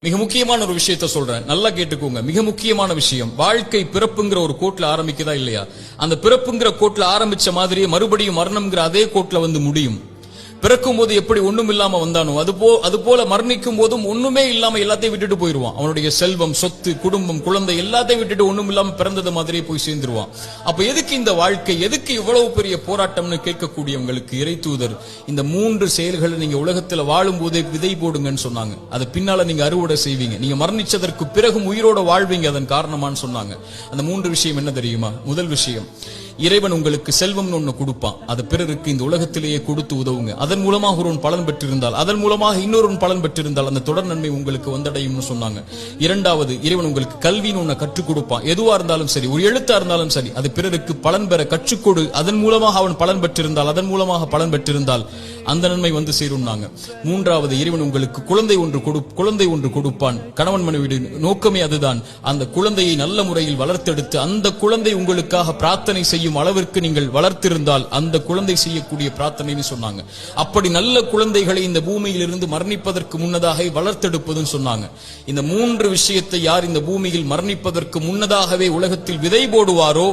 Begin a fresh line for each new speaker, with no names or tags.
மிக முக்கியமான ஒரு விஷயத்த சொல்றேன், நல்லா கேட்டுக்கோங்க. மிக முக்கியமான விஷயம், வாழ்க்கை பிறப்புங்கிற ஒரு கோட்ல ஆரம்பிக்குதா இல்லையா? அந்த பிறப்புங்கிற கோட்ல ஆரம்பிச்ச மாதிரியே மறுபடியும் மரணம்ங்கிற அதே கோட்ல வந்து முடியும். பிறக்கும் போது எப்படி ஒண்ணும் இல்லாம வந்தானோ அது போல மரணிக்கும் போதும் ஒண்ணுமே இல்லாம எல்லாத்தையும் விட்டுட்டு போயிருவான். அவனுடைய செல்வம், சொத்து, குடும்பம், குழந்தை எல்லாத்தையும் விட்டுட்டு ஒண்ணும் இல்லாம பிறந்தது மாதிரியே போய் சேர்ந்துருவான். அப்ப எதுக்கு இந்த வாழ்க்கை, எதுக்கு இவ்வளவு பெரிய போராட்டம்னு கேட்கக்கூடியவங்களுக்கு இறை தூதர் இந்த 3 செயல்களை நீங்க உலகத்துல வாழும் போதே விதை போடுங்கன்னு சொன்னாங்க. அது பின்னால நீங்க அறுவடை செய்வீங்க, நீங்க மரணிச்சதற்கு பிறகும் உயிரோட வாழ்வீங்க, அதன் காரணமான்னு சொன்னாங்க. அந்த 3 விஷயம் என்ன தெரியுமா? முதல் விஷயம், இறைவன் உங்களுக்கு செல்வம்னு ஒண்ணு கொடுப்பான், அது பிறருக்கு இந்த உலகத்திலேயே கொடுத்து உதவுங்க. அதன் மூலமாக ஒருவன் பலன் பெற்றிருந்தால், அதன் மூலமாக இன்னொரு பலன் பெற்றிருந்தால் அந்த தொடர் நன்மை உங்களுக்கு வந்தடையும்னு சொன்னாங்க. இரண்டாவது, இறைவன் உங்களுக்கு கல்வின்னு ஒண்ணு கற்றுக் கொடுப்பான். எதுவா இருந்தாலும் சரி, ஒரு எழுத்தா இருந்தாலும் சரி, அது பிறருக்கு பலன் பெற கற்றுக்கொடு. அதன் மூலமாக அவன் பலன் பெற்றிருந்தால், அதன் மூலமாக பலன் பெற்றிருந்தால் அந்த நன்மை வந்து சேரும்னாங்க. மூன்றாவது, இறைவன் உங்களுக்கு குழந்தை ஒன்று கொடுப்பான். கணவன் மனைவி நோக்கமே அதுதான். அந்த குழந்தையை நல்ல முறையில் வளர்த்தெடுத்து அந்த குழந்தை உங்களுக்காக பிரார்த்தனை செய்யும் அளவிற்கு நீங்கள் வளர்த்திருந்தால் அந்த குழந்தை செய்யக்கூடிய பிரார்த்தனைன்னு சொன்னாங்க. அப்படி நல்ல குழந்தைகளை இந்த பூமியில் இருந்து மரணிப்பதற்கு முன்னதாக வளர்த்தெடுப்பதுன்னு சொன்னாங்க. இந்த 3 விஷயத்தை யார் இந்த பூமியில் மரணிப்பதற்கு முன்னதாகவே உலகத்தில் விதை போடுவாரோ